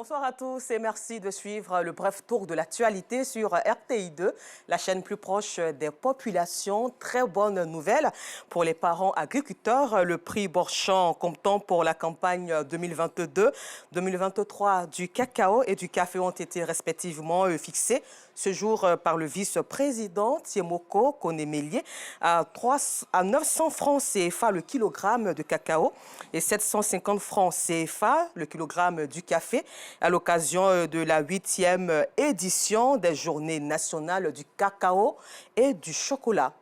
Bonsoir à tous et merci de suivre le bref tour de l'actualité sur RTI2, la chaîne plus proche des populations. Très bonne nouvelle pour les parents agriculteurs. Le prix Borchamp comptant pour la campagne 2022-2023 du cacao et du café ont été respectivement fixés ce jour par le vice-président Thiemoko Konemelié à 900 francs CFA le kilogramme de cacao et 750 francs CFA le kilogramme du café, à l'occasion de la 8e édition des Journées nationales du cacao et du chocolat.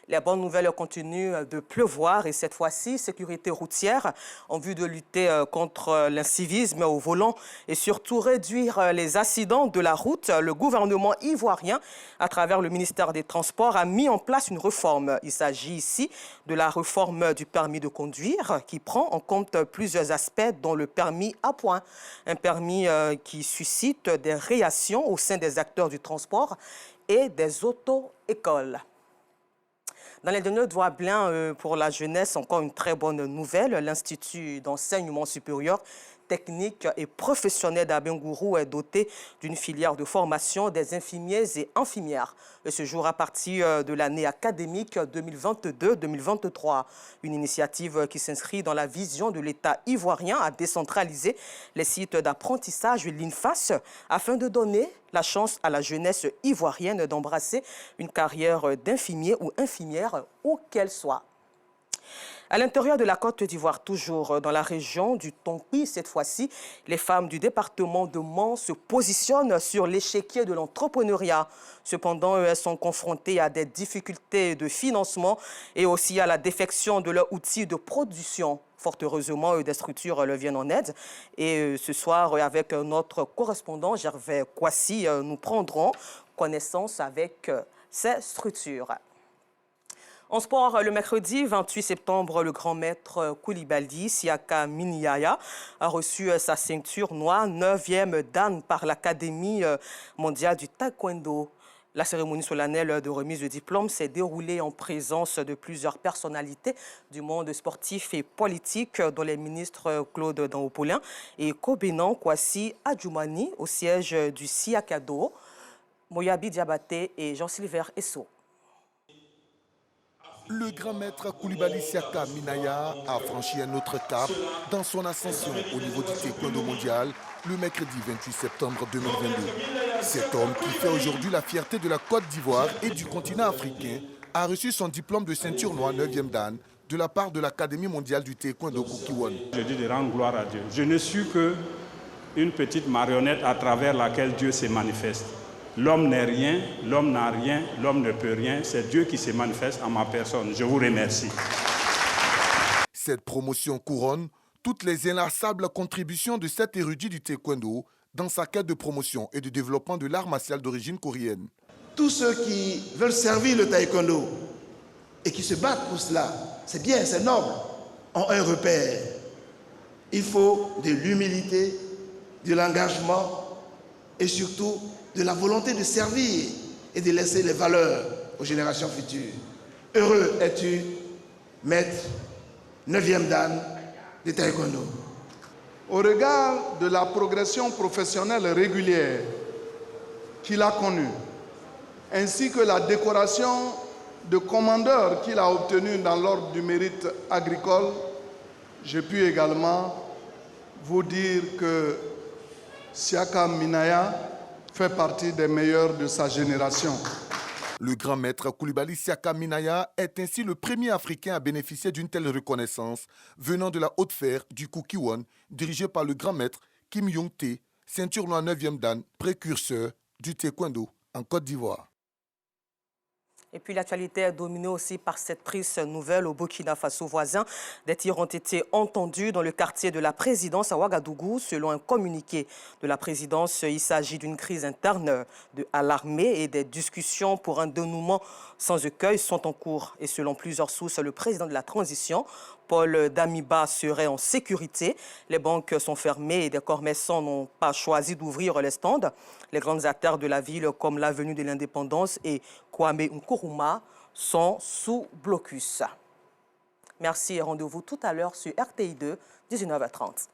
Les bonnes nouvelles continuent de pleuvoir et cette fois-ci, sécurité routière en vue de lutter contre l'incivisme au volant et surtout réduire les accidents de la route. Le gouvernement ivoirien, à travers le ministère des Transports, a mis en place une réforme. Il s'agit ici de la réforme du permis de conduire qui prend en compte plusieurs aspects dont le permis à points. Un permis qui suscite des réactions au sein des acteurs du transport et des auto-écoles. Dans les données de Douablin pour la jeunesse, encore une très bonne nouvelle. L'Institut d'enseignement supérieur technique et professionnel d'Abengourou est doté d'une filière de formation des infirmiers et infirmières. Ce jour à partir de l'année académique 2022-2023. Une initiative qui s'inscrit dans la vision de l'État ivoirien à décentraliser les sites d'apprentissage de l'INFAS afin de donner la chance à la jeunesse ivoirienne d'embrasser une carrière d'infirmier ou infirmière où qu'elle soit. À l'intérieur de la Côte d'Ivoire, toujours dans la région du Tonpi, cette fois-ci, les femmes du département de Mans se positionnent sur l'échiquier de l'entrepreneuriat. Cependant, elles sont confrontées à des difficultés de financement et aussi à la défection de leurs outils de production. Fort heureusement, des structures leur viennent en aide. Et ce soir, avec notre correspondant Gervais Kouassi, nous prendrons connaissance avec ces structures. En sport, le mercredi 28 septembre, le grand maître Coulibaly Siaka Minaya a reçu sa ceinture noire 9e dan par l'Académie mondiale du taekwondo. La cérémonie solennelle de remise de diplôme s'est déroulée en présence de plusieurs personnalités du monde sportif et politique, dont les ministres Claude Daopolin et Kobenan Kwasi Adjoumani au siège du Siakado, Moyabi Diabaté et Jean-Sylvain Esso. Le grand maître Coulibaly Siaka Minaya a franchi un autre cap dans son ascension au niveau du taekwondo mondial le mercredi 28 septembre 2022. Cet homme qui fait aujourd'hui la fierté de la Côte d'Ivoire et du continent africain a reçu son diplôme de ceinture noire 9e dan de la part de l'Académie mondiale du taekwondo Kukiwon. Je dis de rendre gloire à Dieu. Je ne suis qu'une petite marionnette à travers laquelle Dieu se manifeste. L'homme n'est rien, l'homme n'a rien, l'homme ne peut rien. C'est Dieu qui se manifeste en ma personne. Je vous remercie. Cette promotion couronne toutes les inlassables contributions de cet érudit du taekwondo dans sa quête de promotion et de développement de l'art martial d'origine coréenne. Tous ceux qui veulent servir le taekwondo et qui se battent pour cela, c'est bien, c'est noble, ont un repère. Il faut de l'humilité, de l'engagement et surtout de la volonté de servir et de laisser les valeurs aux générations futures. Heureux es-tu, maître 9e dan de taekwondo. Au regard de la progression professionnelle régulière qu'il a connue, ainsi que la décoration de commandeur qu'il a obtenue dans l'ordre du mérite agricole, je puis également vous dire que Siaka Minaya fait partie des meilleurs de sa génération. Le grand maître Coulibaly Siaka Minaya est ainsi le premier Africain à bénéficier d'une telle reconnaissance venant de la haute fer du Kukiwon, dirigé par le grand maître Kim Yong-tae, ceinture noire 9e dan, précurseur du taekwondo en Côte d'Ivoire. Et puis l'actualité est dominée aussi par cette triste nouvelle au Burkina Faso voisin. Des tirs ont été entendus dans le quartier de la présidence à Ouagadougou. Selon un communiqué de la présidence, il s'agit d'une crise interne à l'armée et des discussions pour un dénouement sans écueil sont en cours. Et selon plusieurs sources, le président de la transition, Paul Damiba, serait en sécurité. Les banques sont fermées et des commerçants n'ont pas choisi d'ouvrir les stands. Les grandes artères de la ville, comme l'avenue de l'Indépendance et Kwame Nkrumah, sont sous blocus. Merci et rendez-vous tout à l'heure sur RTI2, 19h30.